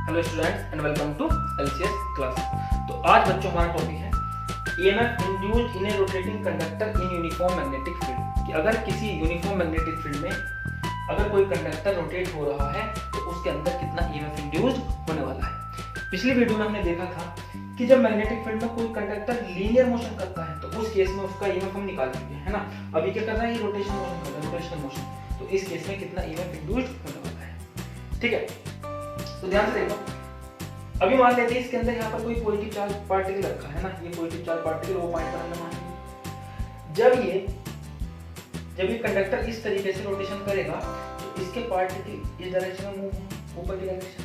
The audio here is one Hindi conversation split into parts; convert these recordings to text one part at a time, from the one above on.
Hello students and welcome to LCS class. तो आज बच्चों हमारा टॉपिक है EMF induced in a rotating conductor in uniform magnetic field. कि अगर किसी यूनिफॉर्म मैग्नेटिक फील्ड में अगर कोई कंडक्टर रोटेट हो रहा है तो उसके अंदर कितना ईएमएफ इंड्यूस्ड होने वाला है। पिछली वीडियो में हमने देखा था कि जब मैग्नेटिक फील्ड में कोई कंडक्टर लीनियर मोशन करता है तो उस केस में उसका ईएमएफ हम निकाल चुके हैं, है ना। अभी क्या कर रहा है, ये रोटेशन मोशन कर रहा है, रोटेशनल मोशन। तो इस केस में कितना ईएमएफ इंड्यूस्ड होने वाला है, ठीक है। तो ध्यान से देखो, अभी मान लेते हैं इसके अंदर यहाँ पर कोई पॉजिटिव चार्ज पार्टिकल रखा है ना, ये पॉजिटिव चार्ज पार्टिकल वो पॉइंट पर हमने मान लिया। जब ये कंडक्टर इस तरीके से रोटेशन करेगा तो इसके पार्टिकल इस डायरेक्शन में मूव होंगे, ऊपर की डायरेक्शन,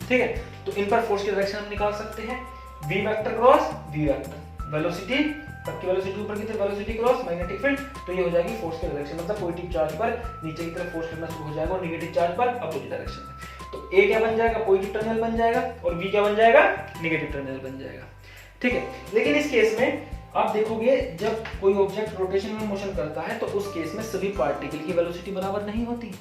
ठीक है। तो इन पर फोर्स की डायरेक्शन हम निकाल सकते हैं, v vector cross v vector, velocity सबकी वेलोसिटी ऊपर की तरफ, वेलोसिटी क्रॉस मैग्नेटिक फील्ड, तो ये हो जाएगी फोर्स की डायरेक्शन। मतलब पॉजिटिव चार्ज पर नीचे की तरफ फोर्स करना शुरू हो जाएगा और नेगेटिव चार्ज पर अपोजिट डायरेक्शन में। तो A क्या बन जाएगा, पॉजिटिव टर्मिनल बन जाएगा, और V क्या बन जाएगा, नेगेटिव टर्मिनल बन जाएगा, ठीक है। लेकिन इस केस में आप देखोगे जब कोई ऑब्जेक्ट रोटेशन में मोशन करता है तो उस केस में सभी पार्टिकल की वेलोसिटी बराबर नहीं होती,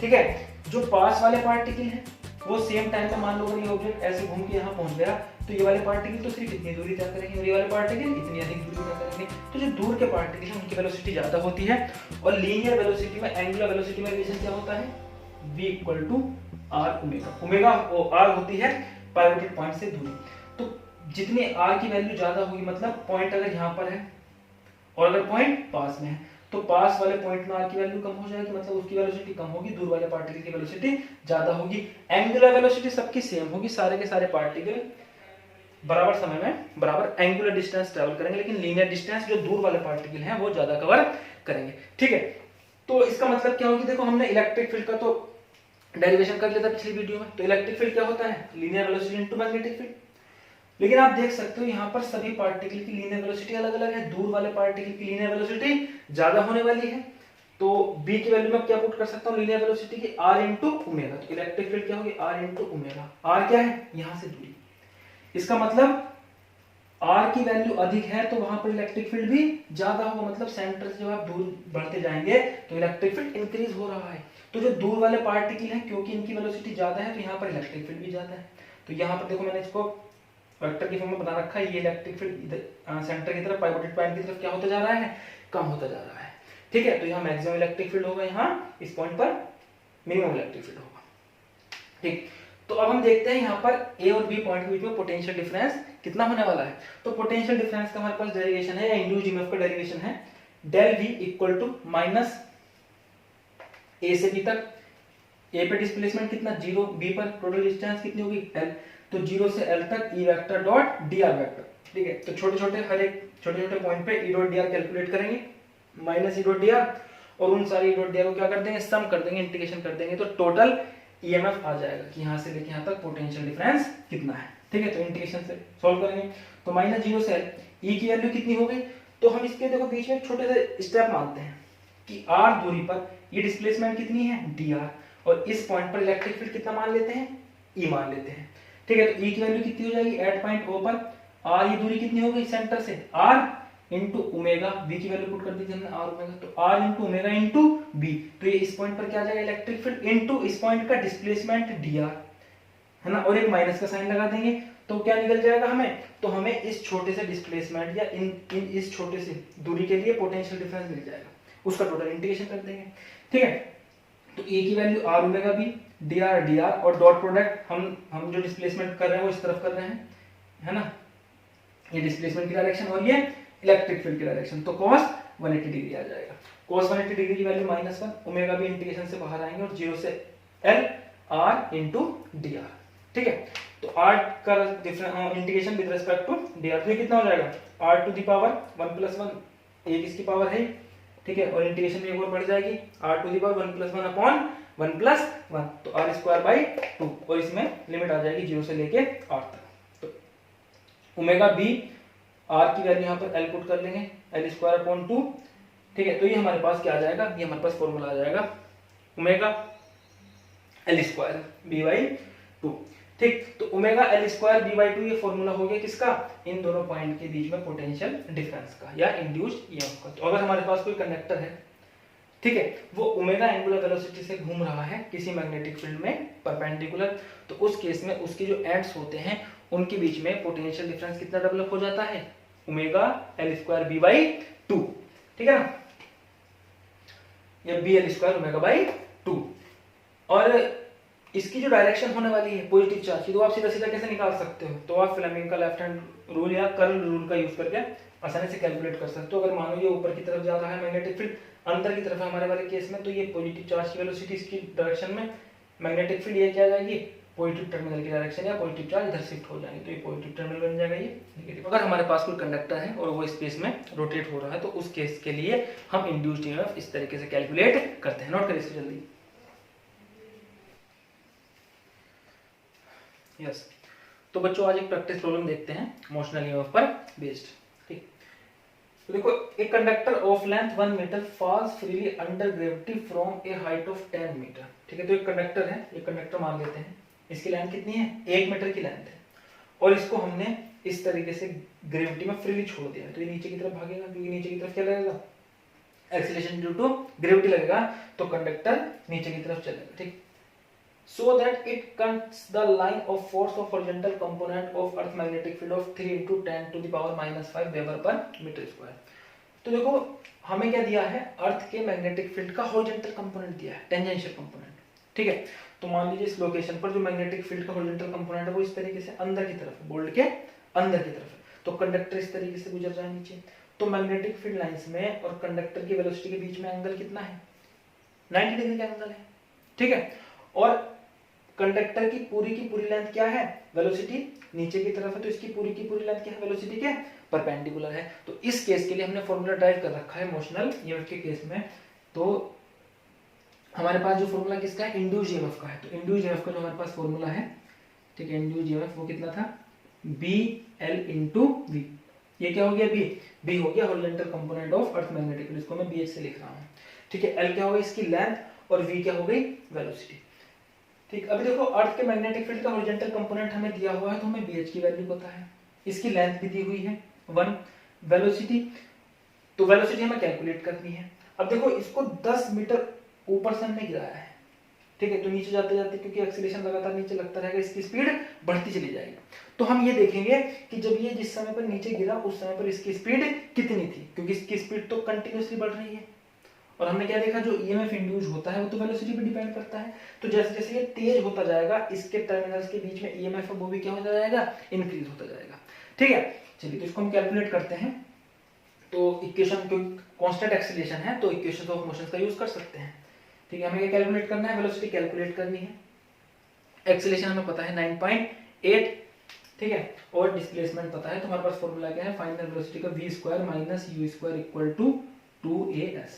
ठीक है। जो पास वाले पार्टिकल हैं वो सेम टाइम में, मान लो अगर ये ऑब्जेक्ट ऐसे घूम के यहाँ पहुंच गया तो ये वाले पार्टिकल तो सिर्फ इतनी दूरी तय करेंगे और ये वाले पार्टिकल इतनी अधिक दूरी तय करेंगे। तो जो दूर के पार्टिकल हैं उनकी वेलोसिटी ज्यादा होती है। और लीनियर वेलोसिटी में, एंगुलर वेलोसिटी में रिलेशन क्या होता है, v equal to R omega. Omega R होती है पाइवोटेड पॉइंट से दूरी। तो जितनी आर की वैल्यू ज्यादा होगी, मतलब पॉइंट अगर यहाँ पर है और अगर पॉइंट पास में है तो पास वाले पॉइंट में आर की वैल्यू कम हो जाएगी, मतलब उसकी वेलोसिटी कम होगी, दूर वाले पार्टिकल की वेलोसिटी ज्यादा होगी। एंगुलर वेलोसिटी सबकी सेम होगी, सारे के सारे पार्टिकल बराबर समय में बराबर एंगुलर डिस्टेंस ट्रेवल करेंगे, लेकिन लीनियर डिस्टेंस जो दूर वाले पार्टिकल हैं वो ज्यादा कवर करेंगे, ठीक है। तो इसका मतलब क्या होगी, देखो हमने इलेक्ट्रिक फील्ड का तो डेरिवेशन कर लिया था पिछली वीडियो में। तो इलेक्ट्रिक फील्ड क्या होता है, linear velocity into magnetic field. लेकिन आप देख सकते हो यहाँ पर सभी पार्टिकल की लीनियर वेलोसिटी अलग अलग है। दूर वाले पार्टिकल की लीनियर वेलोसिटी ज्यादा होने वाली है, तो b की वैल्यू में क्या पुट कर सकता हूँ, लीनियर वेलोसिटी की r इंटू ओमेगा। तो इलेक्ट्रिक फील्ड क्या होगी, r इंटू ओमेगा। r क्या है, यहाँ से दूरी। इसका मतलब r की वैल्यू अधिक है तो वहां पर इलेक्ट्रिक फील्ड भी ज्यादा होगा, मतलब सेंटर से जब आप दूर बढ़ते जाएंगे तो इलेक्ट्रिक फील्ड इंक्रीज हो रहा है। तो जो दूर वाले पार्टिकल हैं क्योंकि इनकी वेलोसिटी ज्यादा है तो यहाँ पर इलेक्ट्रिक फील्ड भी ज्यादा है। तो यहाँ पर देखो मैंने इसको वेक्टर की फॉर्म में बना रखा है, ये इलेक्ट्रिक फील्ड इधर सेंटर की तरफ, पाइवोटेड पॉइंट की तरफ क्या होता जा रहा है, कम होता जा रहा है, ठीक है। तो यहाँ मैक्सिमम इलेक्ट्रिक फील्ड होगा, यहाँ इस पॉइंट पर मिनिमम इलेक्ट्रिक फील्ड होगा, ठीक। तो अब हम देखते हैं यहाँ पर ए और बी पॉइंट के बीच में पोटेंशियल डिफरेंस कितना होने वाला है। तो पोटेंशियल डिफरेंस का हमारे पास डेरिवेशन है, या इंड्यूस्ड ईएमएफ का डेरिवेशन है, del V equal to minus A से बी तक। ए पे डिस्प्लेसमेंट कितना, 0, बी पर टोटल डिस्टेंस कितनी होगी, एल। तो 0 से एल तक E vector dot D are vector, ठीक है। तो छोटे छोटे हर एक छोटे छोटे पॉइंट पे E dot D R calculate करेंगे, minus E dot D R, और उन सारे ई डॉट डी आर को क्या कर देंगे, सम कर देंगे, इंटीग्रेशन कर देंगे, तो टोटल ईएमएफ आ जाएगा कि यहाँ से लेके यहाँ तक पोटेंशियल डिफरेंस कितना है, ठीक है। तो इंटीग्रेशन से सॉल्व करेंगे तो माइनस 0 से एल, ई की वैल्यू कितनी हो गई। तो हम इसके देखो बीच में छोटे से स्टेप मानते हैं कि आर दूरी पर ये डिस्प्लेसमेंट कितनी है, डी आर, और इस पॉइंट पर इलेक्ट्रिक फील्ड कितना मान लेते हैं, ई मान लेते हैं, ठीक है। तो ई की वैल्यू कितनी हो जाएगी, एट पॉइंट ओ पर आर, ये दूरी कितनी हो गई सेंटर से, आर इंटू ओमेगा, बी की वैल्यू पुट कर दी हमने आर ओमेगा, तो R into omega into B. तो ये इस पॉइंट पर क्या आ जाएगा, इलेक्ट्रिक फील्ड इंटू इस पॉइंट का डिस्प्लेसमेंट डी आर, है ना, और एक माइनस का साइन लगा देंगे तो क्या निकल जाएगा हमें, तो हमें इस छोटे से डिस्प्लेसमेंट या इन इस छोटे से दूरी के लिए पोटेंशियल डिफरेंस मिल जाएगा, उसका टोटल इंटीग्रेशन कर देंगे, ठीक है। तो ए की value R omega B, D R, और डॉट प्रोडक्ट हम जो डिस्प्लेसमेंट कर रहे हैं वो इस तरफ कर रहे हैं, है ना, ये डिस्प्लेसमेंट की डायरेक्शन और ये इलेक्ट्रिक फील्ड की डायरेक्शन। तो cos 180 डिग्री आ जाएगा। cos 180 डिग्री की वैल्यू -1, ओमेगा भी इंटीग्रेशन से बाहर आएंगे और 0 से l r into D R, ठीक है। तो r का integration with respect to D R, तो ये कितना हो जाएगा, r टू द पावर 1 + 1, एक इसकी पावर है, ठीक है, और इंटीग्रेशन में एक और बढ़ जाएगी, r to the power 1 + 1 upon 1 + 1, तो r स्क्वायर बाई 2, और इसमें लिमिट आ जाएगी 0 से लेके r तक। तो ओमेगा बी, r की वैल्यू यहाँ पर l पुट कर लेंगे, l स्क्वायर अपॉन 2, ठीक है। तो ये हमारे पास क्या आ जाएगा, ये हमारे पास फॉर्मूला आ जाएगा ओमेगा l स्क्वायर b/2, ठीक। तो ओमेगा l स्क्वायर b/2 ये फॉर्मूला हो गया किसका, इन दोनों पॉइंट के बीच में पोटेंशियल डिफरेंस का या इंड्यूस्ड ईएमएफ का। तो अगर हमारे पास कोई कंडक्टर है ठीक है, वो ओमेगा एंगुलर वेलोसिटी से घूम रहा है किसी मैग्नेटिक फील्ड में परपेंडिकुलर, तो उस केस में उसके जो एंड्स होते हैं उनके बीच में पोटेंशियल डिफरेंस कितना डेवलप हो जाता है, omega L square B by 2, ठीक है ना, या B L square omega by 2। और इसकी जो डायरेक्शन होने वाली है पॉजिटिव चार्ज की, तो आप सीधा सीधा कैसे निकाल सकते हो, तो आप फ्लेमिंग का लेफ्ट हैंड रूल या कर्ल रूल का यूज करके आसानी से कैलकुलेट कर सकते हो। अगर मान लो ये ऊपर की तरफ जा रहा है मैग्नेटिक फील्ड, अंदर की तरफ है हमारे वाले केस में, तो ये पॉजिटिव चार्ज की वेलोसिटी इसकी डायरेक्शन में, मैग्नेटिक फील्ड ये क्या आ जाएगी, पॉजिटिव टर्मिनल की डायरेक्शन या पॉजिटिव चार्ज इधर शिफ्ट हो जाएगी, तो ये पॉजिटिव टर्मिनल बन जाएगा, ये नेगेटिव। अगर हमारे पास कोई कंडक्टर है और वो स्पेस में रोटेट हो रहा है, तो उस केस के लिए हम इंड्यूस्ड ईएमएफ इस तरीके से कैलकुलेट करते हैं। नोट करिए इसको जल्दी। यस, तो बच्चों आज एक प्रैक्टिस प्रॉब्लम देखते हैं मोशनल ईएमएफ पर बेस्ड। ठीक, तो देखो, एक conductor of length 1 metre falls freely under gravity from a height of 10 metre. ठीक है, तो एक कंडक्टर है, एक कंडक्टर मान लेते हैं, इसकी लेंथ कितनी है, 1 मीटर की लेंथ है, और इसको हमने इस तरीके से ग्रेविटी में फ्रीली छोड़ दिया, तो ये नीचे की तरफ भागेगा, क्योंकि नीचे की तरफ क्या लगेगा, एक्सीलरेशन ड्यू टू ग्रेविटी लगेगा, तो कंडक्टर नीचे की तरफ चलेगा। ठीक, so that it cuts the line of force of horizontal component of earth magnetic field of 3 into 10 to the power -5 weber per metre square. तो देखो हमें क्या दिया है, अर्थ के मैग्नेटिक फील्ड का हॉरिजॉन्टल कंपोनेंट दिया है, टेंजेंशियल कंपोनेंट। ठीक है, तो मान लीजिए इस लोकेशन पर जो मैग्नेटिक फील्ड का हॉरिजॉन्टल कंपोनेंट है वो इस तरीके से अंदर की तरफ है, बोल्ट के अंदर की तरफ है, तो कंडक्टर इस तरीके से गुजर रहा है नीचे, तो मैग्नेटिक फील्ड लाइंस में और कंडक्टर की वेलोसिटी के बीच में एंगल कितना है, 90 डिग्री का एंगल है। ठीक है, और कंडक्टर की पूरी लेंथ क्या है, वेलोसिटी नीचे की तरफ है, तो इसकी पूरी की पूरी लेंथ क्या है, वेलोसिटी क्या है, परपेंडिकुलर है। तो इस केस के लिए हमने फॉर्मूला ड्राइव कर रखा है मोशनल ईएमएफ के केस में, तो हमारे पास जो फॉर्मूला किसका है, इंड्यूस्ड ईएमएफ का है, तो इंड्यूस्ड ईएमएफ का जो हमारे पास फॉर्मूला है, ठीक है, इंड्यूस्ड ईएमएफ वो कितना था, बी एल इंटू वी। ये क्या हो गया, बी हो गया horizontal component of earth magnetic field, इसको मैं बी एच से लिख रहा हूँ। ठीक है, एल क्या होगा, इसकी लेंथ, और वी क्या हो गई, वेलोसिटी। ठीक, अभी देखो अर्थ के मैग्नेटिक फील्ड का हॉरिजॉन्टल कंपोनेंट हमें दिया हुआ है, तो हमें bh की वैल्यू पता है, इसकी लेंथ भी दी हुई है 1, वेलोसिटी, तो वेलोसिटी हमें कैलकुलेट करनी है। अब देखो इसको 10 मीटर ऊपर से हमने गिराया है, ठीक है, तो नीचे जाते जाते क्योंकि एक्सीलरेशन लगातार नीचे लगता रहेगा, इसकी स्पीड बढ़ती चली जाएगी। तो हम ये देखेंगे कि जब ये जिस समय पर नीचे गिरा उस समय पर इसकी स्पीड कितनी थी, क्योंकि इसकी स्पीड तो कंटिन्यूसली बढ़ रही है, और हमने क्या देखा, जो ईएमएफ इंड्यूस होता है वो तो वेलोसिटी पे डिपेंड करता है, तो जैसे जैसे ये तेज होता जाएगा इसके टर्मिनल्स के बीच में ईएमएफ वो भी क्या होता जाएगा, इंक्रीज होता जाएगा। ठीक है, चलिए तो इसको हम कैलकुलेट करते हैं। तो इक्वेशन जो कांस्टेंट एक्सीलरेशन है, तो इक्वेशन ऑफ मोशन का यूज कर सकते हैं। ठीक है, हमें क्या कैलकुलेट करना है, वेलोसिटी कैलकुलेट करनी है, एक्सीलरेशन हमें पता है 9.8, ठीक है, और डिस्प्लेसमेंट पता है, तो हमारे पास फॉर्मूला क्या है, फाइनल वेलोसिटी का v square minus u square equal to 2as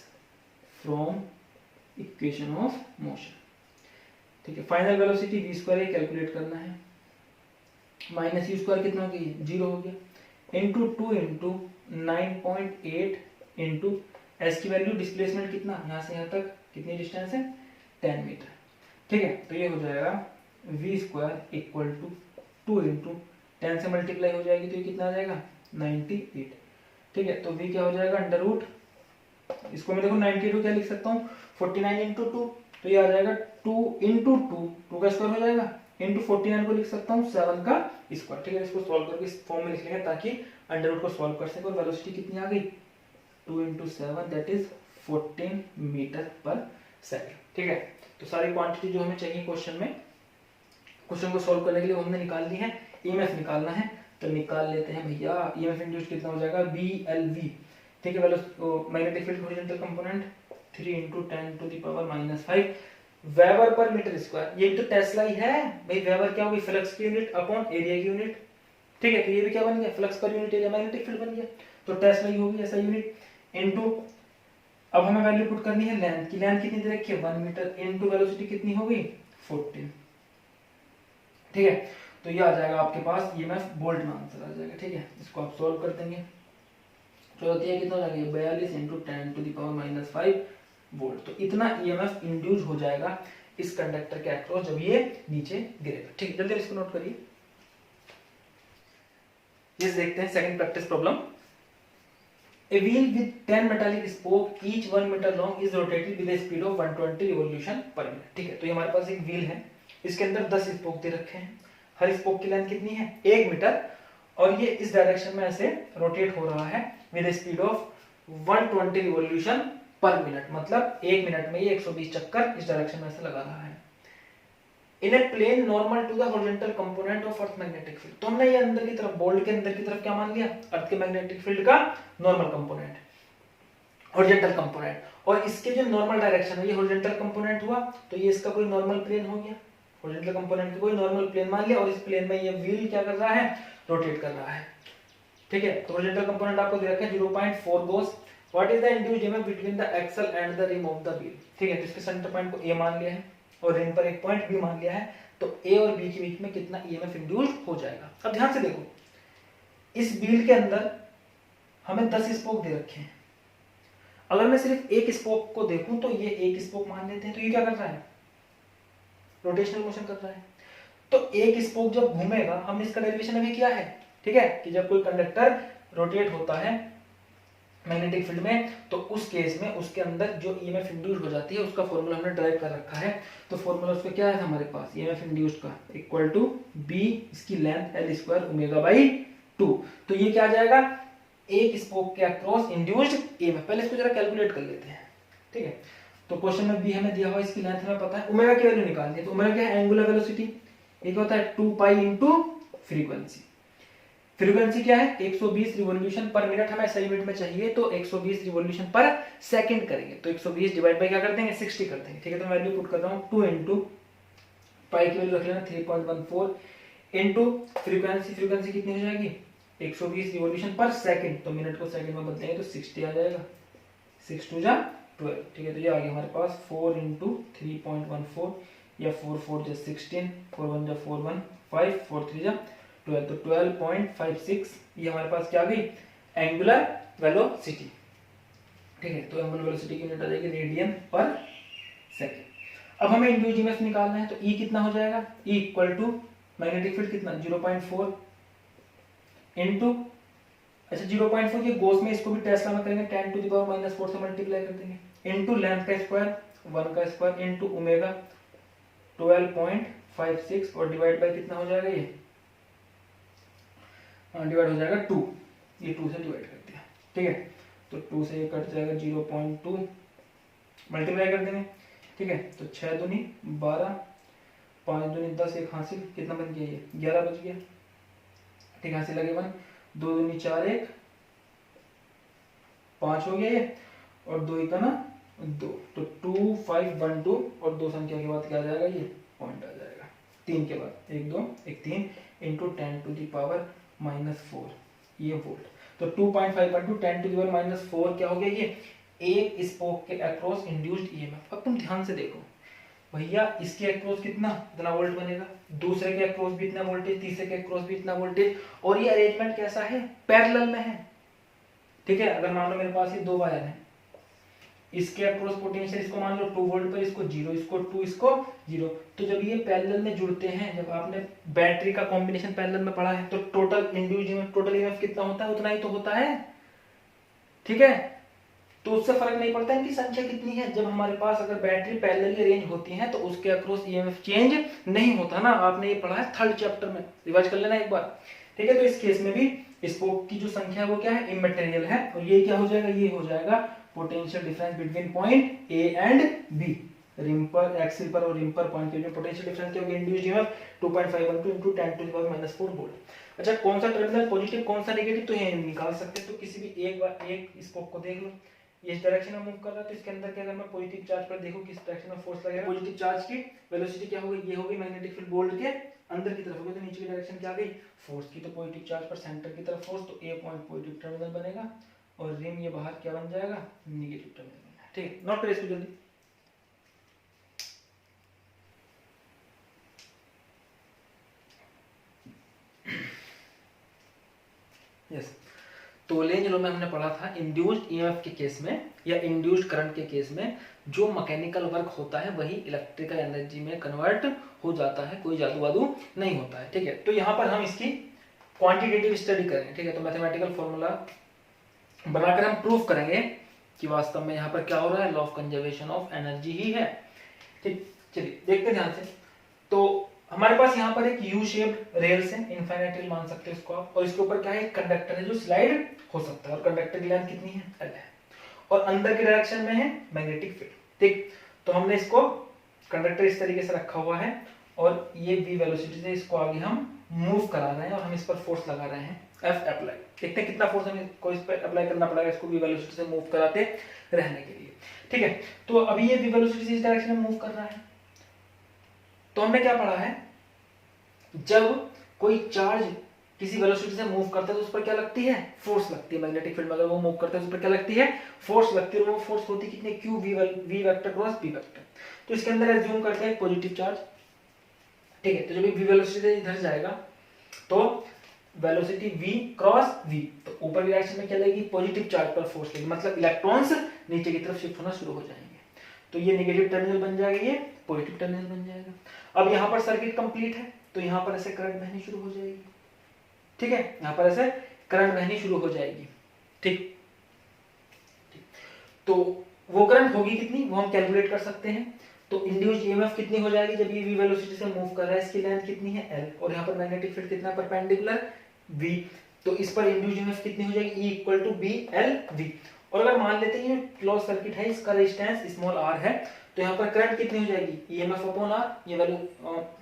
from equation of motion. ठीक है, फाइनल वेलोसिटी v स्क्वायर ये कैलकुलेट करना है, माइनस u स्क्वायर कितना हो गया, 0 हो गया, इंटू 2 इंटू 9.8 इंटू s की वैल्यू, डिस्प्लेसमेंट कितना, यहाँ से यहाँ तक कितनी डिस्टेंस है, 10 मीटर। ठीक है, तो ये हो जाएगा v square equal to 2 into 10 से मल्टीप्लाई हो जाएगी, तो ये कितना आ जाएगा, 98। ठीक है, तो v क्या हो जाएगा, अंडर रूट, इसको मैं देखो 92 क्या लिख सकता हूँ, 49 इंटू 2, तो ये आ जाएगा 2 इंटू 2 का स्क्वायर हो जाएगा, इंटू 49 को लिख सकता हूँ 7 का स्क्वायर। ठीक है, इसको सॉल्व करके इस फॉर्म में लिख लेंगे ताकि अंडर रूट को सॉल्व कर सके, और वेलोसिटी कितनी आ गई, 2 इंटू 7 दैट इज 14 मीटर पर सेकेंड। ठीक है, तो सारी क्वांटिटी जो हमें चाहिए क्वेश्चन में, क्वेश्चन को सॉल्व करने के लिए हमने निकाल ली है, ईएमएफ निकालना है, तो निकाल लेते हैं भैया। ईएमएफ इंड्यूस्ड कितना हो जाएगा, BLV। ठीक है, magnetic field horizontal component 3 into 10 to the power -5 weber per metre square. ये तो टेस्ला ही है भाई, वेबर क्या होगी, फ्लक्स की यूनिट अपॉन एरिया की यूनिट। ठीक है, तो ये भी क्या बन गया, flux per unit area magnetic field बन गया, तो टेस्ला ही होगी ऐसा यूनिट, इनटू अब हमें वैल्यू पुट करनी है लेंथ की, लेंथ कितनी दे रखी है 1 मीटर, इनटू वेलोसिटी कितनी हो गई 14। ठीक है, तो ये आ जाएगा आपके पास ईएमएफ बोल्ट में आंसर आ जाएगा। ठीक है, इसको आप सॉल्व कर देंगे, तो होती है कितना हो जाएगा 42 into 10 to the power -5 volt. तो इतना ईएमएफ इंड्यूस हो जाएगा इस कंडक्टर के अक्रॉस जब ये नीचे गिरेगा। ठीक है, जल्दी इसको नोट करिए। ये देखते हैं second practice problem. A wheel with 10 metallic spoke, each 1 meter long, is rotated with a speed of 120 revolution per minute. ठीक है, तो ये हमारे पास एक व्हील है, इसके अंदर 10 स्पोक दे रखे हैं, हर स्पोक की लेंथ कितनी है 1 मीटर, और ये इस डायरेक्शन में ऐसे रोटेट हो रहा है with A speed of 120 revolution पर मिनट, मतलब 1 मिनट में ये 120 चक्कर इस डायरेक्शन में ऐसे लगा रहा है। In a plane normal to the horizontal component of earth magnetic field, तो हमने ये अंदर की तरफ, बोल्ट के अंदर की तरफ क्या मान लिया, अर्थ के मैग्नेटिक फील्ड का नॉर्मल कंपोनेंट, हॉरिजॉन्टल कंपोनेंट, और इसके जो नॉर्मल डायरेक्शन है ये हॉरिजॉन्टल कंपोनेंट हुआ, तो ये इसका कोई नॉर्मल प्लेन हो गया, हॉरिजॉन्टल कंपोनेंट का कोई नॉर्मल प्लेन मान लिया, और इस प्लेन में ये व्हील क्या कर रहा है, रोटेट कर रहा है। ठीक है, तो हॉरिजॉन्टल कंपोनेंट आपको दे रखा है 0.4 gauss, what is the induced EMF between the axle and the rim of the wheel. ठीक है, तो इसके सेंटर पॉइंट को ए मान लिया है और रिम पर एक पॉइंट बी मान लिया है, तो ए और बी के बीच में कितना ईएमएफ इंड्यूस्ड हो जाएगा। अब ध्यान से देखो, इस व्हील के अंदर हमें 10 स्पोक दे रखे हैं, अगर मैं सिर्फ एक स्पोक को देखूं तो ये एक स्पोक मान लेते हैं, तो ये क्या कर रहा है, रोटेशनल मोशन कर रहा है। तो एक स्पोक जब घूमेगा, हमने इसका डेरिवेशन अभी किया है, ठीक है, कि जब कोई कंडक्टर रोटेट होता है मैग्नेटिक फील्ड में, तो उस केस में उसके अंदर जो ईएमएफ इंड्यूस्ड हो जाती है उसका फॉर्मूला हमने ड्राइव कर रखा है। तो फॉर्मूला उसका क्या है हमारे पास, ईएमएफ इंड्यूस्ड का इक्वल टू बी, इसकी length L square omega by 2। तो ये क्या आ जाएगा, एक स्पोक के अक्रॉस इंड्यूस्ड ईएमएफ। पहले इसको जरा कैलकुलेट कर लेते हैं। ठीक है, तो क्वेश्चन में बी हमें दिया हुआ, इसकी लेंथ हमें पता है, ओमेगा की वैल्यू निकालनी है। तो ओमेगा क्या है, एंगुलर वेलोसिटी, ये क्या होता है 2 पाई इंटू फ्रीक्वेंसी। फ्रीक्वेंसी क्या है 120 रिवॉल्यूशन पर मिनट, हमें सही मिनट में चाहिए, तो 120 रिवॉल्यूशन पर सेकंड करेंगे, तो 120 डिवाइड बाय क्या कर देंगे 60 कर देंगे। ठीक है, तो मैं वैल्यू पुट कर रहा हूं 2 इंटू पाई की वैल्यू रख लेना 3.14 इंटू फ्रीक्वेंसी कितनी हो जाएगी 120 रिवॉल्यूशन पर सेकंड, तो मिनट को सेकंड में बदलेंगे तो 60 आ जाएगा, 6 2 जा 12। ठीक है, तो ये आ गया हमारे पास 4 इंटू 3.14 या 4 4 जा 16, 4 1 जा 4 1 5, 4 3 जा 12, तो 12.56 ये हमारे पास क्या आ गई एंगुलर वेलोसिटी। ठीक है, तो एंगुलर वेलोसिटी की यूनिट आ जाएगी रेडियन पर सेकंड। अब हमें इंड्यूस्ड ईएमएफ निकालना है, तो E कितना हो जाएगा, E equal to magnetic field कितना 0.4 इनटू, अच्छा 0.4 ये गोस में, इसको भी टेस्ला में करेंगे 10 टू द पावर -4 से मल्टीप्लाई कर देंगे, इनटू लेंथ का स्क्वायर 1 का स्क्वायर इनटू ओमेगा 12.56 और डिवाइड बाय कितना हो जाएगा, ये डिवाइड हो जाएगा 2, ये 2 से डिवाइड कर दिया। ठीक है, तो 2 से ये कट जाएगा 0.2, मल्टीप्लाई कर देंगे। ठीक है, तो 6 दूनी 12, 5 दूनी 10, एक हासिल, कितना बन गया ये 11 बच गया। ठीक, हासिल लगे 1, 2 दूनी 4, 1 5 हो गया ये, और 2 का ना 2, तो 2 5 1 2, और 2 संख्या के बाद क्या आ जाएगा, ये पॉइंट आ जाएगा 3 के बाद 1 2 1 3 इंटू 10 टू द पावर -4 ये वोल्ट। तो 2.5 इंटू 10 टू द पावर -4 क्या हो गया, ये एक स्पोक के अक्रॉस इंड्यूस्ड ईएमएफ। अब तुम ध्यान से देखो भैया, इसके अक्रॉस कितना इतना वोल्ट बनेगा, दूसरे के अक्रॉस भी इतना वोल्टेज, तीसरे के अक्रॉस भी इतना वोल्टेज, और ये अरेंजमेंट कैसा है पैरेलल में है। ठीक है, अगर मान लो मेरे पास ये 2 वायर है, इसके अक्रॉस पोटेंशियल इसको मान लो 2 वोल्ट पर, इसको 0, इसको 2, इसको 0, तो जब ये पैरेलल में जुड़ते हैं, जब आपने बैटरी का कॉम्बिनेशन पैरेलल में पढ़ा है, तो total induced EMF, total EMF कितना होता है, उतना ही तो होता है। ठीक है, तो उससे फर्क नहीं पड़ता इनकी संख्या कितनी है। जब हमारे पास अगर बैटरी पैरेलली अरेंज होती है तो उसके अक्रॉस ईएमएफ चेंज नहीं होता ना, आपने ये पढ़ा है 3rd चैप्टर में, रिवाइज कर लेना एक बार। ठीक है, तो इस केस में भी स्पोक की जो संख्या है वो क्या है इमैटेरियल है, और ये क्या हो जाएगा, ये हो जाएगा potential difference between point A and B, rim पर, एक्सिल पर और रिम पर पॉइंट के बीच पोटेंशियल डिफरेंस क्या होगा, induced EMF 2.512 into 10 to the power -4 volt. अच्छा, कौन सा टर्मिनल पॉजिटिव कौन सा नेगेटिव, तो ये निकाल सकते हैं। तो किसी भी एक स्पोक को देख लो, ये इस डायरेक्शन में मूव कर रहा है, तो इसके अंदर क्या, अगर मैं पॉजिटिव चार्ज पर देखूं किस डायरेक्शन में फोर्स लगेगा, पॉजिटिव चार्ज की वेलोसिटी क्या होगी, ये होगी मैग्नेटिक फील्ड बोल्ट के अंदर की तरफ होगी, तो नीचे की डायरेक्शन क्या आ गई फोर्स की, तो पॉजिटिव चार्ज पर सेंटर की तरफ फोर्स, तो ए पॉइंट पॉजिटिव टर्मिनल बनेगा, और रिम ये बाहर क्या बन जाएगा नेगेटिव टर्मिनल। ठीक है, नोट करें इसको जल्दी। यस, तो लेंज लॉ में हमने पढ़ा था इंड्यूस्ड ईएमएफ के केस में या इंड्यूस्ड करंट के केस में जो मैकेनिकल वर्क होता है वही इलेक्ट्रिकल एनर्जी में कन्वर्ट हो जाता है, कोई जादू वादू नहीं होता है। ठीक है, तो यहाँ पर हम इसकी क्वांटिटेटिव स्टडी करेंगे। ठीक है, तो मैथमेटिकल फॉर्मूला बनाकर हम प्रूफ करेंगे कि वास्तव में यहाँ पर क्या हो रहा है, law of conservation of energy ही है। ठीक, चलिए देखते हैं ध्यान से। तो हमारे पास यहाँ पर एक यू शेप्ड रेल्स है, इनफाइनाइट रेल मान सकते हैं इसको आप, और इसके ऊपर क्या है, एक कंडक्टर है जो स्लाइड हो सकता है, और कंडक्टर की लेंथ कितनी है, एल है, और अंदर की डायरेक्शन में है मैग्नेटिक फील्ड। ठीक, तो हमने इसको कंडक्टर इस तरीके से रखा हुआ है, और ये v वेलोसिटी से इसको आगे हम मूव करा रहे हैं, और हम इस पर फोर्स लगा रहे हैं F अप्लाई। देखते हैं कितना फोर्स हमें इस पर अप्लाई करना पड़ेगा इसको v वेलोसिटी से मूव कराते रहने के लिए। ठीक है, तो अभी ये v वेलोसिटी से इस डायरेक्शन में मूव कर रहा है। तो हमने क्या पढ़ा है, जब कोई चार्ज किसी वेलोसिटी से मूव करता है तो उस पर क्या लगती है, फोर्स लगती है। मैग्नेटिक फील्ड में अगर वो मूव करता है तो उस पर क्या लगती है, फोर्स लगती है, और वो फोर्स होती है कितनी, q v vector cross b vector. तो इसके अंदर एज्यूम करते हैं पॉजिटिव चार्ज। ठीक है, तो जब v वेलोसिटी से इधर जाएगा तो वेलोसिटी v क्रॉस v, तो ऊपर की डायरेक्शन में क्या लगेगी, पॉजिटिव चार्ज पर फोर्स लगेगी, मतलब इलेक्ट्रॉन्स नीचे की तरफ शिफ्ट होना शुरू हो जाएंगे। तो ये नेगेटिव टर्मिनल बन जाएगा, ये पॉजिटिव टर्मिनल बन जाएगा। अब यहाँ पर सर्किट कंप्लीट है, तो यहाँ पर ऐसे करंट बहनी शुरू हो जाएगी। ठीक है, यहाँ पर ऐसे करंट बहनी शुरू हो जाएगी। ठीक, तो वो करंट होगी कितनी, वो हम कैलकुलेट कर सकते हैं। तो इंड्यूस्ड ईएमएफ कितनी हो जाएगी जब ये v वेलोसिटी से मूव कर रहा है, इसकी लेंथ कितनी है l, और यहाँ पर मैग्नेटिक फील्ड कितना परपेंडिकुलर v, तो इस पर इंड्यूस्ड ईएमएफ कितनी हो जाएगी, E equal to B L V. और अगर मान लेते हैं ये क्लोज सर्किट है, इसका रेजिस्टेंस स्मॉल r है, तो यहाँ पर करंट कितनी हो जाएगी, ईएमएफ अपॉन r, ये value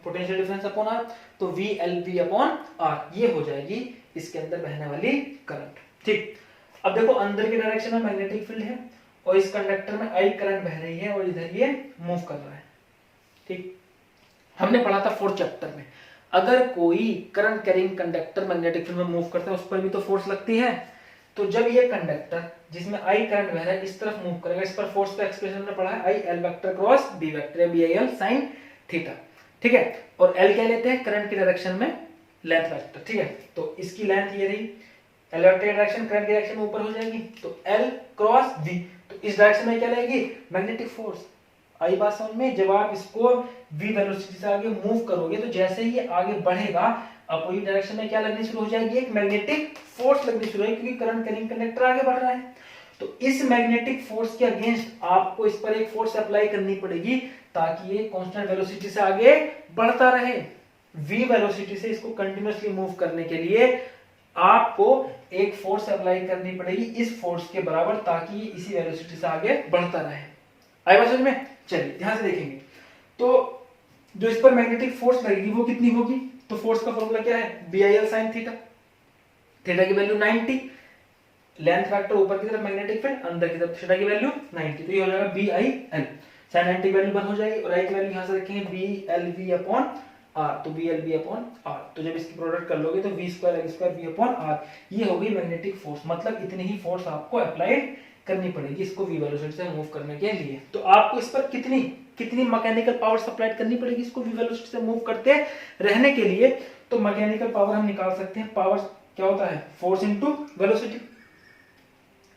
potential difference upon r, तो v L V upon r, ये हो जाएगी इसके अंदर बहने वाली करंट। ठीक, अब देखो अंदर की डायरेक्शन में मैग्नेटिक फील्ड है, और इस कंडक्टर में आई करंट बह रही है, और इधर ये मूव कर रहा है। ठीक, हमने पढ़ा था 4th चैप्टर में, अगर कोई current carrying conductor magnetic field में मूव करता है उस पर भी तो फोर्स लगती है। तो जब ये कंडक्टर जिसमें आई करंट बह रहा है इस तरफ मूव करेगा, इस पर फोर्स का एक्सप्रेशन हमने पढ़ा है, I L vector cross B vector, B I L sine theta. ठीक है, और एल क्या लेते हैं, करंट की डायरेक्शन में लेंथ वेक्टर। ठीक है, तो इसकी लेंथ ये रही, एल वेक्टर की डायरेक्शन करंट की डायरेक्शन में ऊपर हो जाएगी, तो एल क्रॉस वी, तो इस डायरेक्शन में क्या लगेगी, मैग्नेटिक फोर्स। आई बात समझ में, जब आप इसको v वेलोसिटी से आगे मूव करोगे तो जैसे ही आगे बढ़ेगा अपोजिट डायरेक्शन में क्या लगनी शुरू हो जाएगी, एक मैग्नेटिक फोर्स लगनी शुरू होगी, क्योंकि करंट कैरिंग कंडक्टर आगे बढ़ रहा है। तो इस मैग्नेटिक फोर्स के अगेंस्ट आपको इस पर एक फोर्स अप्लाई करनी पड़ेगी ताकि ये कांस्टेंट वेलोसिटी से आगे बढ़ता रहे। v वेलोसिटी से इसको कंटिन्यूअसली मूव करने के लिए आपको एक फोर्स अप्लाई करनी पड़ेगी इस फोर्स के बराबर, ताकि इसी वेलोसिटी से आगे बढ़ता रहे। आई बात समझ में, चलिए ध्यान से देखेंगे। तो जो इस पर मैग्नेटिक फोर्स लगेगी वो कितनी होगी, तो फोर्स का फॉर्मूला क्या है, B I L sine theta, theta की वैल्यू 90, लेंथ फैक्टर ऊपर की तरफ मैग्नेटिक फील्ड, अंदर की तरफ थीटा की वैल्यू 90, तो ये हो जाएगा B I L sine 90 value 1 हो जाएगी, और आई की वैल्यू यहां से रखेंगे B L V upon R, तो B L B upon R, तो जब इसकी प्रोडक्ट कर लोगे तो V square L square V upon R, ये होगी मैग्नेटिक फोर्स। मतलब इतनी ही फोर्स आपको अप्लाई करनी पड़ेगी इसको v वेलोसिटी से मूव करने के लिए। तो आपको इस पर कितनी मैकेनिकल पावर सप्लाई करनी पड़ेगी इसको v वेलोसिटी से मूव करते रहने के लिए। तो मैकेनिकल पावर हम निकाल सकते हैं, पावर क्या होता है, फोर्स इनटू वेलोसिटी।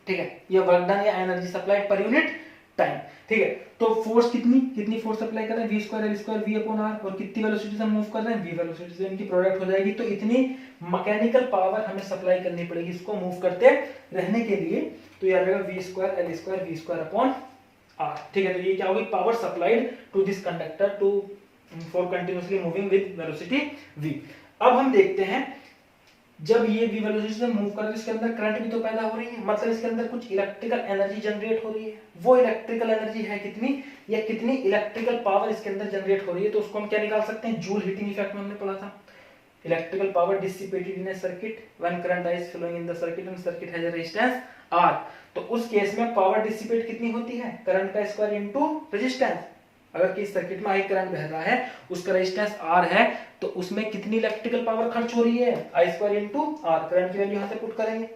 ठीक है, ये वर्क डन या energy supplied per unit time. ठीक है, तो फोर्स कितनी फोर्स अप्लाई कर रहे हैं, V square L square V upon R, और कितनी वेलोसिटी से मूव कर रहे हैं, वी वेलोसिटी से, इनकी प्रोडक्ट हो जाएगी। तो इतनी मैकेनिकल पावर हमें सप्लाई करनी पड़ेगी इसको मूव करते रहने के लिए। तो ये आ जाएगा V square L square V square upon R. ठीक है, तो ये क्या होगी, power supplied to this conductor to for continuously moving with velocity v। अब हम देखते हैं जब ये v वेलोसिटी से मूव कर रही है इसके अंदर करंट भी तो पैदा हो रही है, मतलब इसके अंदर कुछ इलेक्ट्रिकल एनर्जी जनरेट हो रही है। वो इलेक्ट्रिकल एनर्जी है कितनी, या कितनी इलेक्ट्रिकल पावर इसके अंदर जनरेट हो रही है, तो उसको हम क्या निकाल सकते हैं, जूल हीटिंग इफेक्ट में हमने पढ़ा था। Electrical power dissipated in a circuit when current is flowing in the circuit and circuit has a resistance R, तो उस केस में पावर डिसिपेट कितनी होती है, करंट का स्क्वायर इनटू रेजिस्टेंस। अगर किसी सर्किट में आई करंट बह रहा है, उसका रेजिस्टेंस R है, तो उसमें कितनी इलेक्ट्रिकल पावर खर्च हो रही है, I square into R। Current की वैल्यू यहां से पुट करेंगे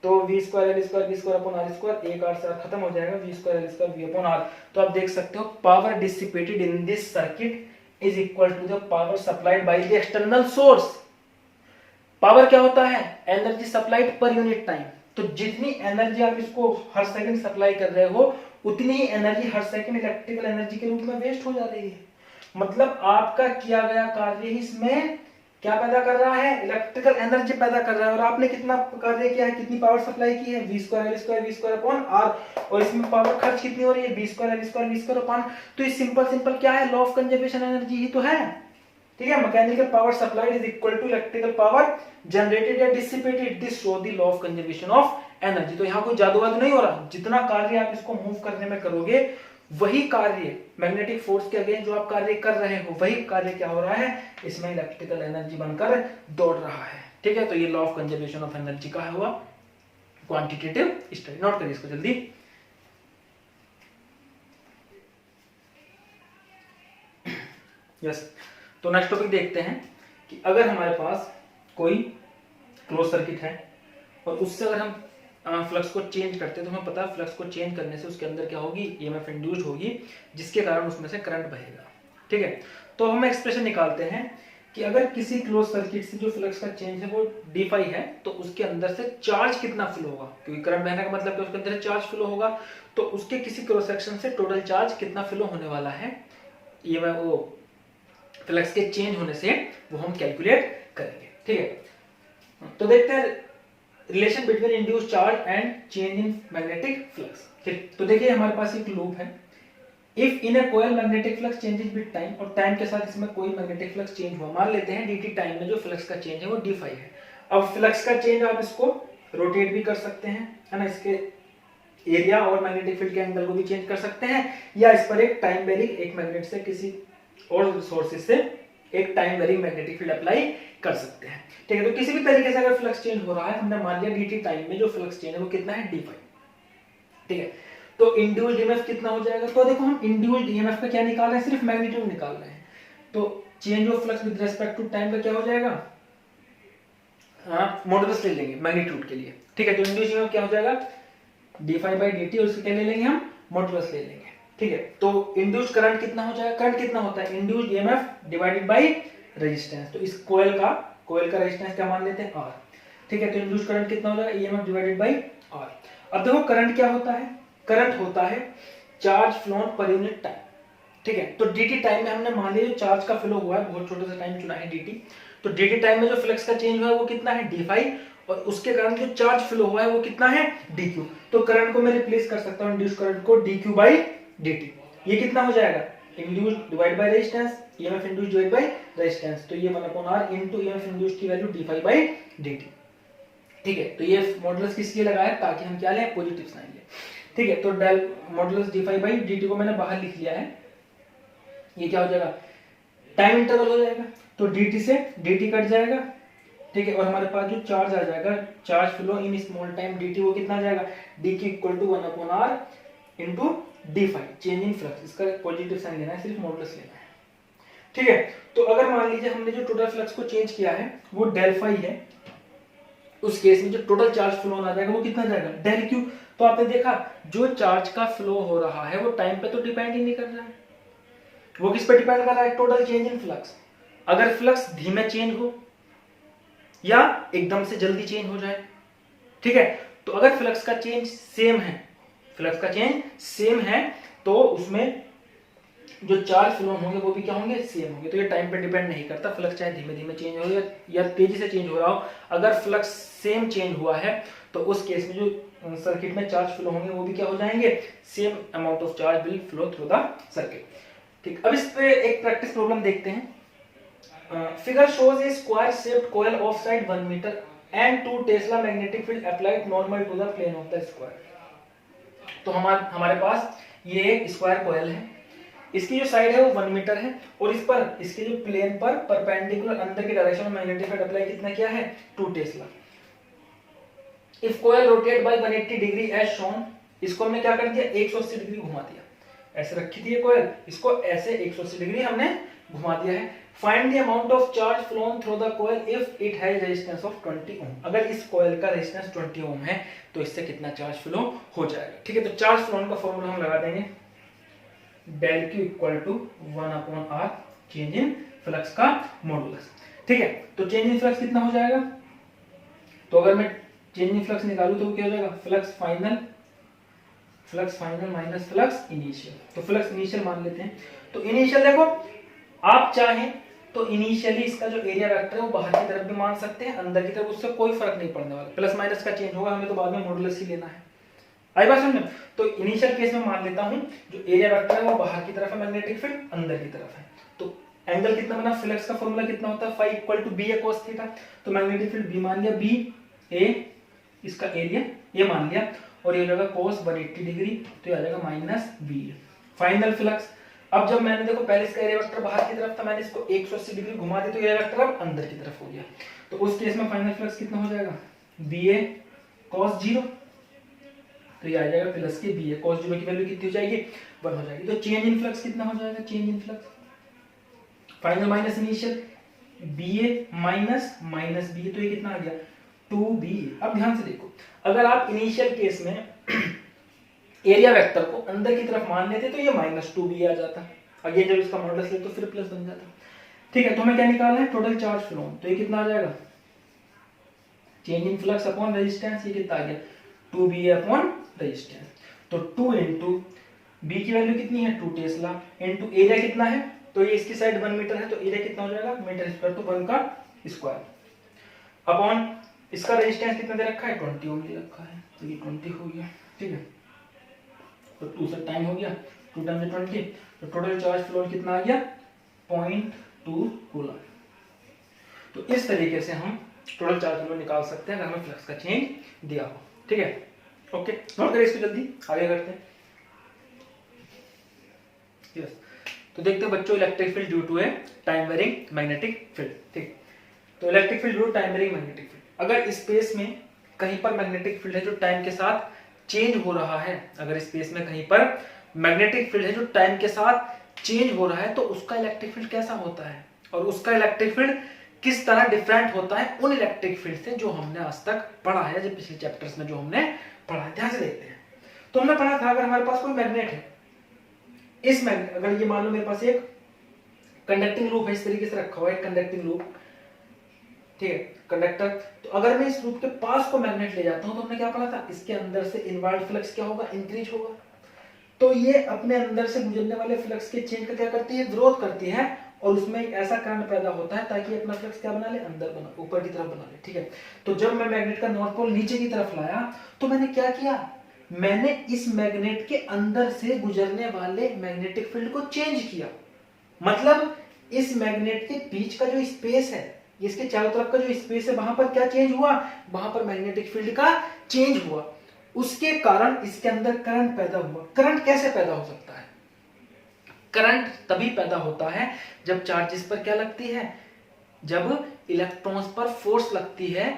तो V square L square V square upon R square, एक आर से आर खत्म हो जाएगा, V square L square V upon R. तो आप देख सकते हो power dissipated in this circuit is equal to the power supplied by the external source. Power क्या होता है, energy supplied per unit time. तो जितनी एनर्जी आप इसको हर सेकंड सप्लाई कर रहे हो, उतनी ही एनर्जी हर सेकंड इलेक्ट्रिकल एनर्जी के रूप में वेस्ट हो जा रही है। मतलब आपका किया गया कार्य ही इसमें क्या पैदा कर रहा है, इलेक्ट्रिकल एनर्जी पैदा कर रहा है। और आपने कितना कार्य किया है, कितनी पावर सप्लाई की है, v square l square v square upon r, और इसमें पावर खर्च कितनी हो रही है, v square l square v square upon, तो ये सिंपल क्या है, लॉ ऑफ कंजर्वेशन एनर्जी ही तो है। ठीक है, mechanical power supplied is equal to electrical power generated या dissipated, this show the law of conservation of energy. तो यहाँ कोई जादू वादू नहीं हो रहा, जितना कार्य आप इसको मूव करने में करोगे वही कार्य मैग्नेटिक फोर्स के अगेंस्ट जो आप कार्य कर रहे हो वही कार्य क्या हो रहा है, इसमें इलेक्ट्रिकल एनर्जी बनकर दौड़ रहा है। ठीक है, तो ये law of conservation of energy का हुआ क्वांटिटेटिव स्टडी। नोट करिए इसको जल्दी। यस, तो नेक्स्ट टॉपिक देखते हैं कि अगर हमारे पास कोई क्लोज सर्किट है और उससे अगर हम फ्लक्स को चेंज करते हैं तो हमें पता है फ्लक्स को चेंज करने से उसके अंदर क्या होगी, ईएमएफ इंड्यूस्ड होगी, जिसके कारण उसमें से करंट बहेगा। ठीक है, तो हम एक्सप्रेशन निकालते हैं कि अगर किसी क्लोज सर्किट से जो फ्लक्स का चेंज है वो डी फाई है तो उसके अंदर से चार्ज कितना फ्लो होगा, क्योंकि करंट बहने का मतलब कि उसके अंदर से चार्ज फ्लो होगा, तो उसके किसी क्रॉस सेक्शन से टोटल चार्ज कितना फ्लो होने वाला है, ये वो फ्लक्स के चेंज होने से वो हम कैलकुलेट करेंगे। ठीक है, तो देखते हैं relation between induced charge and change in magnetic flux. ठीक, तो देखिए हमारे पास एक लूप है, if in a coil magnetic flux changes with time, और टाइम के साथ इसमें कोई मैग्नेटिक फ्लक्स चेंज हुआ, मान लेते हैं dt टाइम में जो फ्लक्स का चेंज है वो d फाई है। अब फ्लक्स का चेंज आप इसको रोटेट भी कर सकते हैं, है ना, इसके एरिया और मैग्नेटिक फील्ड के एंगल को भी चेंज कर सकते हैं, या इस पर एक टाइम वेरिंग एक मैग्नेट से किसी और सोर्सेज से एक time varying magnetic field apply कर सकते हैं। ठीक है, तो किसी भी तरीके से अगर फ्लक्स चेंज हो रहा है, हमने मान लिया dt टाइम में जो फ्लक्स चेंज है वो कितना है, d फाई। ठीक है, तो इंड्यूस्ड ईएमएफ कितना हो जाएगा, तो देखो हम इंड्यूस्ड ईएमएफ का क्या निकाल रहे हैं, सिर्फ मैग्नीट्यूड निकाल रहे हैं, तो change of flux with respect to time का क्या हो जाएगा, मॉडुलस ले लेंगे मैग्नीट्यूड के लिए। ठीक है, तो इंड्यूस्ड ईएमएफ क्या हो जाएगा, d फाई बाई dt, और इसको क्या ले लेंगे हम, मॉडुलस ले लेंगे। ठीक है, तो इंड्यूस्ड करंट कितना हो जाएगा, करंट कितना होता है, induced EMF divided by resistance, तो इस कोयल का रेजिस्टेंस क्या मान लेते हैं, r। ठीक है, तो इंड्यूस्ड करंट कितना हो जाएगा, ईएमएफ डिवाइडेड बाय r। अब देखो करंट क्या होता है, करंट होता है चार्ज फ्लोन पर यूनिट टाइम। ठीक है, तो dt टाइम में हमने मान लिया जो चार्ज का फ्लो हुआ है, बहुत छोटा सा टाइम चुना है dt, तो dt टाइम में जो फ्लक्स का चेंज हुआ है वो कितना है, d फाई, और उसके कारण जो चार्ज फ्लो हुआ है वो कितना है, dq। तो करंट को मैं रिप्लेस कर सकता हूं इंड्यूस्ड करंट को dq बाई dt, ये कितना हो जाएगा, induced divide by resistance, EMF induced divide by resistance, तो ये 1/r इनटू ईएमएफ इंड्यूस्ड की value d phi by dt। ठीक है, तो ये मॉडुलस किस लिए लगाया, ताकि हम क्या लें, पॉजिटिव साइन लें। ठीक है, तो del modulus d phi by dt को मैंने बाहर लिख लिया है, ये क्या हो जाएगा, टाइम इंटरवल हो जाएगा, तो dt से dt कट जाएगा। ठीक है, और हमारे पास जो चार्ज आ जाएगा, charge flow in small time dt, वो कितना आ जाएगा, dq equal to 1/r into d phi, change in flux, इसका पॉजिटिव साइन लेना है, सिर्फ मॉडुलस लेना है। ठीक है, तो अगर मान लीजिए हमने जो टोटल फ्लक्स को चेंज किया है वो डेल फाई है, उस केस में जो टोटल चार्ज फ्लो आ जाएगा वो कितना जाएगा, डेल क्यू। तो आपने देखा जो चार्ज का फ्लो हो रहा है वो टाइम पे तो डिपेंड ही नहीं कर रहा है, वो किस पे डिपेंड कर रहा है, टोटल चेंज इन फ्लक्स। अगर फ्लक्स धीमे चेंज हो या एकदम से जल्दी चेंज हो जाए, ठीक है, तो अगर फ्लक्स का चेंज सेम है, फ्लक्स का चेंज सेम है, तो उसमें जो चार्ज फ्लो होंगे वो भी क्या होंगे, सेम होंगे। तो ये टाइम पे डिपेंड नहीं करता, फ्लक्स चाहे धीमे धीमे चेंज हो या तेजी से चेंज हो रहा हो, अगर फ्लक्स सेम चेंज हुआ है तो उस केस में जो सर्किट में चार्ज फ्लो होंगे वो भी क्या हो जाएंगे, same amount of charge will flow through the circuit. ठीक, अब इस पे एक प्रैक्टिस प्रॉब्लम देखते हैं। Figure shows a square shaped coil of side 1 metre and 2 tesla magnetic field applied normal to the plane of the square. तो हमारे पास ये एक स्क्वायर कॉइल है, इसकी जो साइड है वो 1 मीटर है, और इस पर इसके जो प्लेन पर परपेंडिकुलर अंदर की डायरेक्शन में मैग्नेटिक फील्ड अप्लाई कितना किया है, 2 tesla. If coil rotate by 180 degree as shown, इसको हमने क्या कर दिया, 180 डिग्री घुमा दिया, ऐसे रखी थी ये कॉइल, इसको ऐसे 180 डिग्री हमने घुमा दिया है। Find the amount of charge phloem through the coil if it has resistance of 20 ओम। अगर इस कॉइल का रेजिस्टेंस 20 ओम है तो इससे कितना चार्ज फ्लो हो जाएगा। ठीक है, तो चार्ज फ्लोन का फॉर्मूला हम लगा देंगे, del Q equal to 1/r change in flux का मॉडुलस। ठीक है, तो चेंज इन फ्लक्स कितना हो जाएगा, तो अगर मैं चेंज इन फ्लक्स निकालूं तो क्या हो जाएगा, flux final minus flux initial. तो फ्लक्स इनिशियल मान लेते हैं, तो इनिशियल देखो आप चाहें तो इनिशियली इसका जो एरिया वेक्टर है वो बाहर की तरफ भी मान सकते हैं, अंदर की तरफ, उससे कोई फर्क नहीं पड़ने वाला, प्लस माइनस का चेंज होगा, हमें तो बाद में मॉडुलस ही लेना है। आई बात समझ में? तो इनिशियल केस में मान लेता हूं जो एरिया वेक्टर है वो बाहर की तरफ है, मैग्नेटिक फील्ड अंदर की तरफ है, तो एंगल कितना बना, फ्लक्स का फॉर्मूला कितना होता है, phi equal to B A cos theta, तो मैग्नेटिक फील्ड बी मान लिया, बी ए इसका एरिया ये मान लिया, और ये हो जाएगा cos 180 डिग्री, तो ये आ जाएगा minus B A final flux. अब जब मैंने देखो पहले इसका एरिया वेक्टर बाहर की तरफ था, मैंने इसको 180 डिग्री घुमा दिया, तो एरिया वेक्टर अब अंदर की तरफ हो गया, तो उस केस में फाइनल फ्लक्स कितना हो जाएगा, बी ए cos 0, तो ये आ जाएगा प्लस के बी ए cos 0 की वैल्यू कितनी हो जाएगी, 1 हो जाएगी, तो चेंज इन फ्लक्स कितना हो जाएगा, change in flux final minus initial B A minus minus B A, तो ये कितना आ गया 2bA। अब ध्यान से देखो, अगर आप इनिशियल केस में एरिया वेक्टर को अंदर की तरफ मान लेते तो ये माइनस 2bA आ जाता, अगेन जब इसका मॉडुलस ले तो फिर प्लस बन जाता। ठीक है, तो हमें क्या निकालना है, टोटल चार्ज फ्लो, तो ये कितना आ जाएगा, change in flux upon resistance, ये कितना आ गया 2bA अपॉन रेजिस्टेंस, तो 2 इंटू बी की वैल्यू कितनी है 2 टेस्ला इंटू एरिया कितना है, तो ये इसकी साइड 1 मीटर है, तो एरिया कितना हो जाएगा मीटर स्क्वायर, तो 1 का स्क्वायर अपॉन इसका रेजिस्टेंस कितना दे रखा है 20 ओम दे रखा है, तो ये 20 हो गया। ठीक है, तो 2 से टाइम हो गया, 2 टाइम 20, तो टोटल चार्ज फ्लो कितना आ गया 0.2 कूलम। तो इस तरीके से हम टोटल चार्ज फ्लो निकाल सकते हैं अगर हमें फ्लक्स का चेंज दिया हो। ठीक है, ओके, नोट करें इसको, जल्दी आगे करते हैं। यस, तो देखते हैं बच्चों, electric field due to a time varying magnetic field. ठीक, तो electric field due to time varying magnetic field, अगर स्पेस में कहीं पर मैग्नेटिक फील्ड है जो टाइम के साथ चेंज हो रहा है, अगर स्पेस में कहीं पर मैग्नेटिक फील्ड है जो टाइम के साथ चेंज हो रहा है, तो उसका इलेक्ट्रिक फील्ड कैसा होता है, और उसका इलेक्ट्रिक फील्ड किस तरह डिफरेंट होता है उन इलेक्ट्रिक फील्ड से जो हमने आज तक पढ़ा है, जब पिछले चैप्टर्स में जो हमने पढ़ा है। ध्यान से देखते हैं, तो हमने पढ़ा था अगर हमारे पास कोई मैग्नेट है, इस मैग्नेट, अगर ये मान लो मेरे पास एक कंडक्टिंग लूप है, इस तरीके से रखा हुआ है कंडक्टिंग लूप, ठीक है, कंडक्टर, तो अगर मैं इस लूप के पास को मैग्नेट ले जाता हूं तो हमने क्या पढ़ा था, इसके अंदर से इनवर्ड फ्लक्स क्या होगा, इंक्रीज होगा, तो ये अपने अंदर से गुजरने वाले फ्लक्स के चेंज का क्या करती है, विरोध करती है, और उसमें एक ऐसा करंट पैदा होता है ताकि अपना फ्लक्स क्या बना ले, अंदर बना, ऊपर की तरफ बना ले। ठीक है, तो जब मैं मैग्नेट का नॉर्थ पोल नीचे की तरफ लाया तो मैंने क्या किया, मैंने इस मैग्नेट के अंदर से गुजरने वाले मैग्नेटिक फील्ड को चेंज किया, मतलब इस मैग्नेट के बीच का जो स्पेस है, इसके चारों तरफ का जो स्पेस है, वहां पर क्या चेंज हुआ, वहां पर मैग्नेटिक फील्ड का चेंज हुआ, उसके कारण इसके अंदर करंट पैदा हुआ। करंट कैसे पैदा हो सकता है, करंट तभी पैदा होता है जब चार्जेस पर क्या लगती है, जब इलेक्ट्रॉन्स पर फोर्स लगती है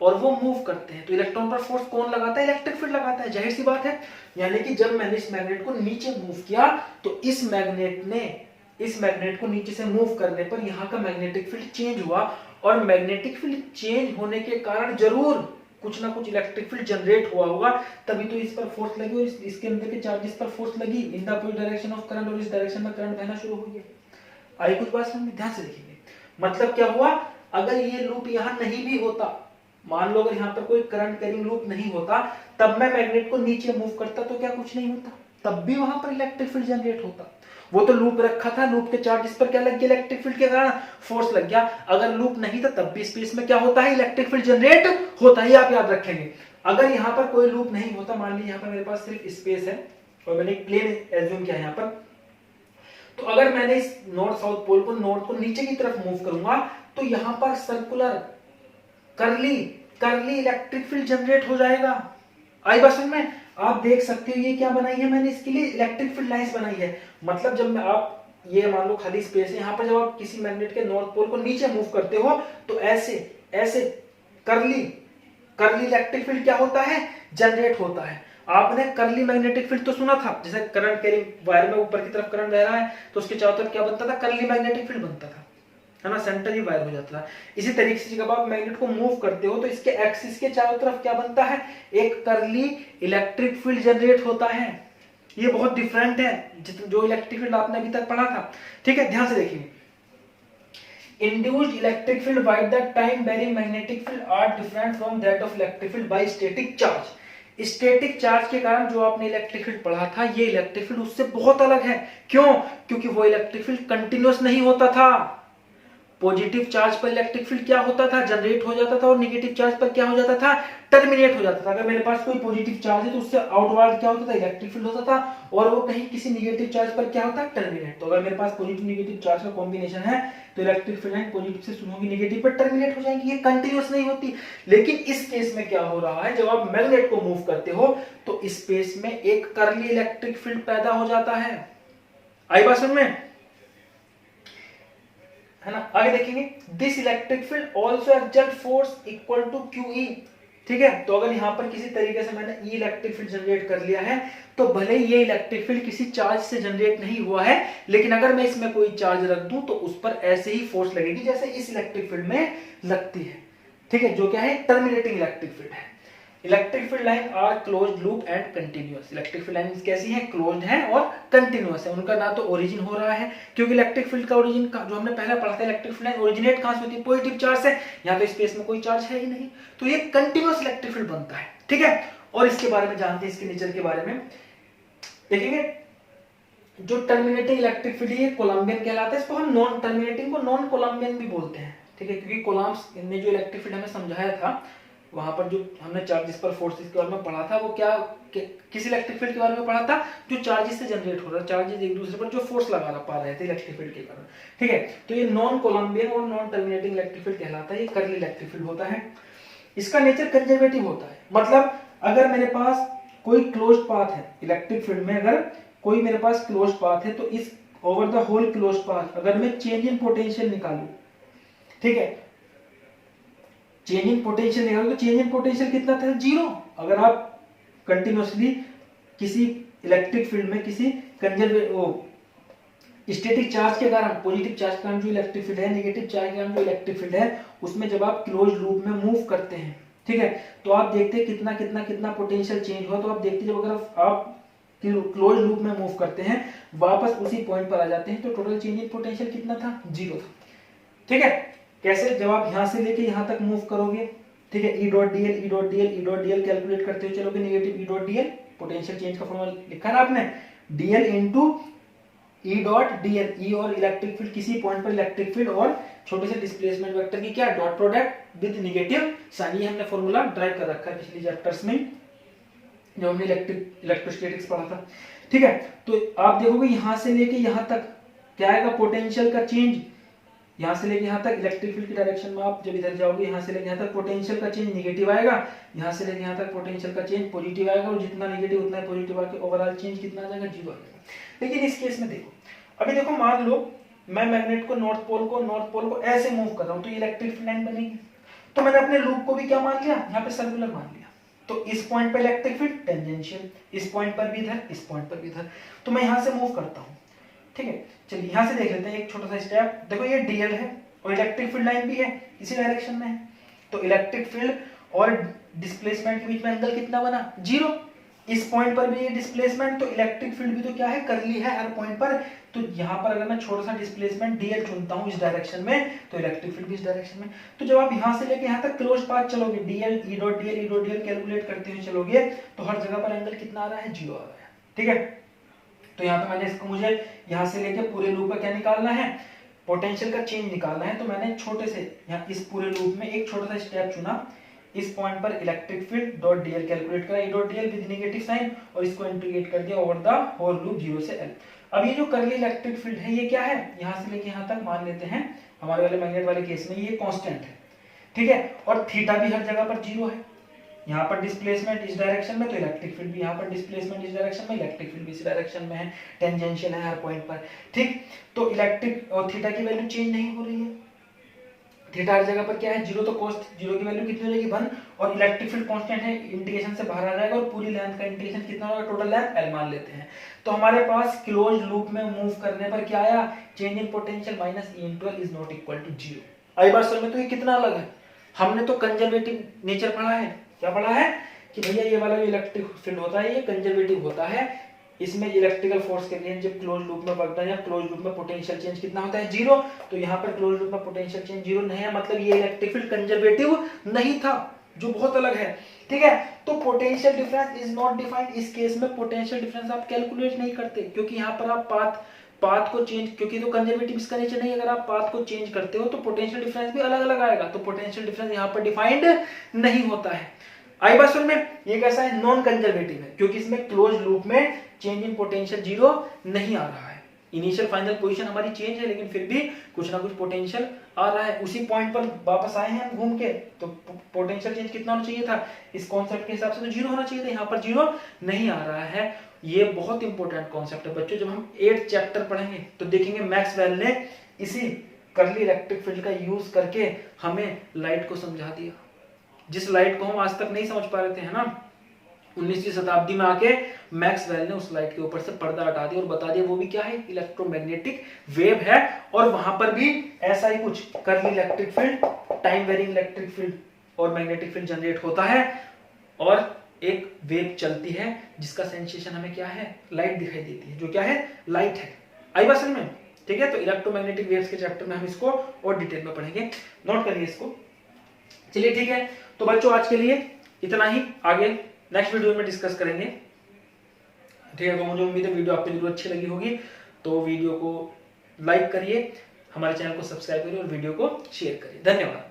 और वो मूव करते हैं। तो इलेक्ट्रॉन पर फोर्स कौन लगाता है, इलेक्ट्रिक फील्ड लगाता है, जाहिर सी बात है। यानी कि जब मैंने इस मैग्नेट को नीचे मूव किया तो इस मैग्नेट को नीचे से मूव करने पर यहाँ का मैग्नेटिक फील्ड चेंज हुआ, और मैग्नेटिक फील्ड चेंज होने के कारण जरूर कुछ ना कुछ इलेक्ट्रिक फील्ड जनरेट हुआ होगा, तभी तो इस पर फोर्स लगी और इसके अंदर के चार्जेस पर फोर्स लगी in the opposite direction of current, और इस डायरेक्शन में करंट बहना शुरू हो गया। आई कुछ बात समझ में, ध्यान से देखेंगे। मतलब क्या हुआ, अगर ये लूप यहाँ नहीं भी होता, मान लो अगर यहाँ पर कोई करंट कैरिंग लूप नहीं होता, तब मैं मैग्नेट को नीचे मूव करता तो क्या कुछ नहीं होता, तब भी वहां पर इलेक्ट्रिक फील्ड जनरेट होता। वो तो लूप रखा था, लूप के चार्जेस पर क्या लग गया, इलेक्ट्रिक फील्ड के कारण फोर्स लग गया। अगर लूप नहीं था तब भी स्पेस में क्या होता है, इलेक्ट्रिक फील्ड जनरेट होता है, आप याद रखेंगे। अगर यहाँ पर कोई लूप नहीं होता, मान लीजिए यहाँ पर मेरे पास सिर्फ स्पेस है और मैंने एक प्लेन एज्यूम किया यहाँ पर, तो अगर मैंने इस नॉर्थ साउथ पोल को, नॉर्थ को नीचे की तरफ मूव करूंगा तो यहाँ पर सर्कुलर करली इलेक्ट्रिक फील्ड जनरेट हो जाएगा। आई बात समझ में, आप देख सकते हो ये क्या बनाई है मैंने, इसके लिए इलेक्ट्रिक फील्ड लाइंस बनाई है। मतलब जब मैं, आप ये मान लो खाली स्पेस है, यहाँ पर जब आप किसी मैग्नेट के नॉर्थ पोल को नीचे मूव करते हो तो ऐसे करली इलेक्ट्रिक फील्ड क्या होता है, जनरेट होता है। आपने करली मैग्नेटिक फील्ड तो सुना था, जैसे करंट कैरिंग वायर में ऊपर की तरफ करंट बह रहा है तो उसके चारों तरफ क्या बनता था, करली मैग्नेटिक फील्ड बनता था, है ना, सेंटर ही वायर हो जाता है। इसी तरीके से जब आप मैग्नेट को मूव करते हो तो इसके एक्सिस के चारों तरफ क्या बनता है, एक करली इलेक्ट्रिक फील्ड जनरेट होता है। ये बहुत डिफरेंट है जो इलेक्ट्रिक फील्ड आपने अभी तक पढ़ा था। ठीक है, ध्यान से देखिए, induced electric field by the time varying magnetic field are different from that of electric field by static charge. Static charge के कारण जो आपने इलेक्ट्रिक फील्ड पढ़ा था, ये इलेक्ट्रिक फील्ड उससे बहुत अलग है। क्यों? क्योंकि वो इलेक्ट्रिक फील्ड कंटिन्यूअस नहीं होता था। पॉजिटिव चार्ज पर इलेक्ट्रिक फील्ड क्या होता था, जनरेट हो जाता था, और नेगेटिव चार्ज पर क्या हो जाता था, टर्मिनेट हो जाता था। अगर मेरे पास कोई पॉजिटिव चार्ज है तो उससे आउटवर्ड क्या होता था, इलेक्ट्रिक फील्ड होता था, और वो कहीं किसी नेगेटिव चार्ज पर क्या होता है, टर्मिनेट। तो अगर मेरे पास पॉजिटिव नेगेटिव चार्ज का कॉम्बिनेशन है तो इलेक्ट्रिक फील्ड लाइन पॉजिटिव से शुरू होगी, नेगेटिव पर टर्मिनेट हो जाएंगी, ये कंटिन्यूअस नहीं होती। लेकिन इस केस में क्या हो रहा है, जब आप मैग्नेट को मूव करते हो तो स्पेस में एक कर्ली इलेक्ट्रिक फील्ड पैदा हो जाता है। आई बात समझ में, है ना। आगे देखेंगे, this electric field also exert force equal to QE। ठीक है, तो अगर यहां पर किसी तरीके से मैंने ई इलेक्ट्रिक फील्ड जनरेट कर लिया है तो भले ये इलेक्ट्रिक फील्ड किसी चार्ज से जनरेट नहीं हुआ है, लेकिन अगर मैं इसमें कोई चार्ज रख दूं तो उस पर ऐसे ही फोर्स लगेगी जैसे इस इलेक्ट्रिक फील्ड में लगती है। ठीक है, जो क्या है, टर्मिनेटिंग इलेक्ट्रिक फील्ड है। Electric field line are closed loop and continuous. Electric field line कैसी है, क्लोज्ड है और कंटिन्यूअस है। उनका ना तो ओरिजिन हो रहा है, क्योंकि इलेक्ट्रिक फील्ड का ओरिजिन का जो हमने पहले पढ़ा था, इलेक्ट्रिक फील्ड लाइन ओरिजिनेट कहां से होती है, पॉजिटिव चार्ज से। यहाँ पे स्पेस में कोई चार्ज है ही नहीं, तो ये कंटिन्यूअस इलेक्ट्रिक फील्ड बनता है। ठीक है, और इसके बारे में जानते हैं, इसके नेचर के बारे में देखेंगे। जो टर्मिनेटिंग इलेक्ट्रिक फील्ड ये कोलम्बियन कहलाता है। इसको हम नॉन टर्मिनेटिंग को नॉन कोलम्बियन भी बोलते हैं। ठीक है, क्योंकि कोलम्ब्स ने जो इलेक्ट्रिक फील्ड हमें समझाया था, वहां पर जो हमने चार्जेस पर फोर्सेस के बारे में पढ़ा था, वो क्या किस इलेक्ट्रिक फील्ड के बारे में पढ़ा था, जो चार्जेस से जनरेट हो रहा है, चार्जेस एक दूसरे पर जो फोर्स लगा पा रहे थे इलेक्ट्रिक फील्ड के कारण। ठीक है, तो ये नॉन कोलम्बियन और नॉन टर्मिनेटिंग इलेक्ट्रिक फील्ड कहलाता है। ये कर्ली इलेक्ट्रिक फील्ड होता है। इसका नेचर कंजर्वेटिव होता है, मतलब अगर मेरे पास कोई क्लोज पाथ है इलेक्ट्रिक फील्ड में, अगर कोई मेरे पास क्लोज पाथ है तो इस over the whole close path अगर मैं चेंज इन पोटेंशियल निकालूं, ठीक है, चेंज इन पोटेंशियल निकालो तो चेंज इन पोटेंशियल कितना था, 0। अगर आप कंटिन्यूअसली किसी इलेक्ट्रिक फील्ड में किसी स्टैटिक चार्ज के कारण, पॉजिटिव चार्ज के कारण जो इलेक्ट्रिक फील्ड है, नेगेटिव चार्ज के कारण जो इलेक्ट्रिक फील्ड है, उसमें जब आप क्लोज लूप में मूव करते हैं, ठीक है, तो आप देखते हैं कितना कितना कितना पोटेंशियल चेंज हुआ। तो आप देखते हैं जब अगर आप क्लोज लूप में मूव करते हैं, वापस उसी पॉइंट पर आ जाते हैं, तो टोटल चेंज इन पोटेंशियल कितना था, 0 था। ठीक है, कैसे, जब आप यहां से लेके यहां तक मूव करोगे, ठीक है, E dot dl, E dot dl, E dot dl calculate करते हुए चलोगे, negative E dot dl, potential change का फॉर्मूला लिखा ना आपने, dl into E dot dl, E और इलेक्ट्रिक फील्ड किसी पॉइंट पर इलेक्ट्रिक फील्ड और छोटे से डिस्प्लेसमेंट वेक्टर की क्या dot product with negative sign. ये हमने फॉर्मूला ड्राइव कर रखा है पिछले चैप्टर्स में जब हमने इलेक्ट्रोस्टैटिक्स पढ़ा था। ठीक है, तो आप देखोगे यहां से लेके यहां तक क्या आएगा, पोटेंशियल का चेंज। यहां से लेके यहां तक इलेक्ट्रिक फील्ड की डायरेक्शन में आप जब इधर जाओगे, यहां से लेके यहां तक पोटेंशियल का चेंज नेगेटिव आएगा, यहां से लेके यहां तक पोटेंशियल का चेंज पॉजिटिव आएगा, और जितना नेगेटिव उतना पॉजिटिव आके ओवरऑल चेंज कितना आ जाएगा, 0 आ जाएगा। लेकिन इस केस में देखो, अभी देखो, मान लो मैं मैग्नेट को नॉर्थ पोल को ऐसे मूव कर रहा हूं, तो इलेक्ट्रिक फील्ड लाइन बनेगी। तो मैंने अपने लूप को भी क्या मान लिया, यहाँ पे सर्कुलर मान लिया। तो इस पॉइंट पर इलेक्ट्रिक फील्ड टेंजेंशियल, इस पॉइंट पर भी इधर, इस पॉइंट पर भी इधर, तो मैं यहां से मूव करता हूं। ठीक है, चलिए यहां से देख लेते हैं एक छोटा सा स्टेप। देखो ये डीएल है और इलेक्ट्रिक फील्ड लाइन भी है, इसी डायरेक्शन में है, तो इलेक्ट्रिक फील्ड और डिस्प्लेसमेंट के बीच में एंगल कितना बना, 0। इस पॉइंट पर भी ये डिस्प्लेसमेंट, तो इलेक्ट्रिक फील्ड भी तो क्या है, करली है हर पॉइंट पर। तो यहां पर अगर मैं छोटा सा डिस्प्लेसमेंट डीएल चुनता हूं इस डायरेक्शन में, तो इलेक्ट्रिक फील्ड भी इस डायरेक्शन में। तो जब आप यहां से लेके यहां तक क्लोज पाथ चलोगे, डीएल ई डॉट डीएल कैलकुलेट करते हुए चलोगे, तो हर जगह पर एंगल कितना आ रहा है, 0 आ रहा है। ठीक है, तो यहाँ पे मैंने इसको, मुझे यहां से लेके पूरे लूप का क्या निकालना है, पोटेंशियल का चेंज निकालना है। तो मैंने छोटे से यहाँ इस पूरे लूप में एक छोटा सा स्टेप चुना, इस पॉइंट पर electric field dot DL calculate करा, E dot DL with negative sign, और इसको इंटीग्रेट कर दिया ओवर द होल लूप 0 से L। अब ये जो कर्ली इलेक्ट्रिक फील्ड है ये क्या है, यहां से लेके यहां तक मान लेते हैं, हमारे वाले मैग्नेट वाले केस में ये कांस्टेंट है। ठीक है, और थीटा भी हर जगह पर 0 है। यहाँ पर डिस्प्लेसमेंट इस डायरेक्शन में, तो इलेक्ट्रिक फील्ड भी यहाँ पर डिस्प्लेसमेंट इस डायरेक्शन में, इलेक्ट्रिक फील्ड भी इस डायरेक्शन में है, टेंजेंशियल है हर पॉइंट पर। ठीक, तो इलेक्ट्रिक और थीटा की वैल्यू चेंज नहीं हो रही है, थीटा हर जगह पर क्या है, 0। तो cos 0 की वैल्यू कितनी हो जाएगी, 1, और इलेक्ट्रिक फील्ड कांस्टेंट है, इंटीग्रेशन से बाहर आ जाएगा, और पूरी लेंथ का इंटीग्रेशन कितना होगा, टोटल लेंथ L मान लेते हैं। तो हमारे पास क्लोज लूप में मूव करने पर क्या आया, change in potential minus E into L is not equal to 0। आई बात समझ में, तो ये कितना अलग है। हमने तो कंजर्वेटिव नेचर पढ़ा है, क्या पढ़ा है कि भैया ये वाला जो इलेक्ट्रिक फील्ड होता है ये कंजर्वेटिव होता है, इसमें इलेक्ट्रिकल फोर्स के लिए जब क्लोज लूप में बढ़ता है या क्लोज लूप में पोटेंशियल चेंज कितना होता है, 0। तो यहाँ पर क्लोज लूप में पोटेंशियल चेंज 0 नहीं है, मतलब ये इलेक्ट्रिक फील्ड कंजर्वेटिव नहीं था, जो बहुत अलग है। ठीक है, तो potential difference is not defined. इस केस में पोटेंशियल डिफरेंस आप कैलकुलेट नहीं करते, क्योंकि यहाँ पर आप पाथ पाथ को चेंज, क्योंकि तो कंजर्वेटिव इसका नेचर नहीं, अगर आप पाथ को चेंज करते हो तो पोटेंशियल डिफरेंस भी अलग अलग आएगा, तो पोटेंशियल डिफरेंस यहाँ पर डिफाइंड नहीं होता है। आई बात समझ में? ये कैसा है? नॉन कंजर्वेटिव है, क्योंकि इसमें क्लोज लूप में चेंज इन पोटेंशियल जीरो नहीं आ रहा है। इनिशियल फाइनल पोजीशन हमारी चेंज है, लेकिन फिर भी कुछ ना कुछ पोटेंशियल आ रहा है। उसी पॉइंट पर वापस आए हैं हम घूम के, तो पोटेंशियल चेंज कितना होना चाहिए था इस कॉन्सेप्ट के हिसाब से? तो जीरो होना चाहिए था, यहाँ पर जीरो नहीं आ रहा है। ये बहुत इंपॉर्टेंट कॉन्सेप्ट है बच्चों। जब हम 8th चैप्टर पढ़ेंगे तो देखेंगे मैक्सवेल ने इसी कर्ली इलेक्ट्रिक फील्ड का यूज करके हमें लाइट को समझा दिया, जिस लाइट को हम आज तक नहीं समझ पा रहे थे, है ना। 19वीं शताब्दी में आके मैक्सवेल ने उस लाइट के ऊपर से पर्दा हटा दिया और बता दिया वो भी क्या है, इलेक्ट्रोमैग्नेटिक वेव है। और वहां पर भी ऐसा ही कुछ curly electric field, time varying electric field और मैग्नेटिक फील्ड जनरेट होता है और एक वेव चलती है जिसका सेंसेशन हमें क्या है, लाइट दिखाई देती है, जो क्या है, लाइट है। आई बात समझ में? ठीक है, तो इलेक्ट्रोमैग्नेटिक वेव्स के चैप्टर में हम इसको और डिटेल में पढ़ेंगे, नोट करिए इसको। चलिए ठीक है, तो बच्चों आज के लिए इतना ही, आगे नेक्स्ट वीडियो में डिस्कस करेंगे। ठीक है, तो मुझे उम्मीद है वीडियो आपको जरूर अच्छी लगी होगी, तो वीडियो को लाइक करिए, हमारे चैनल को सब्सक्राइब करिए और वीडियो को शेयर करिए। धन्यवाद।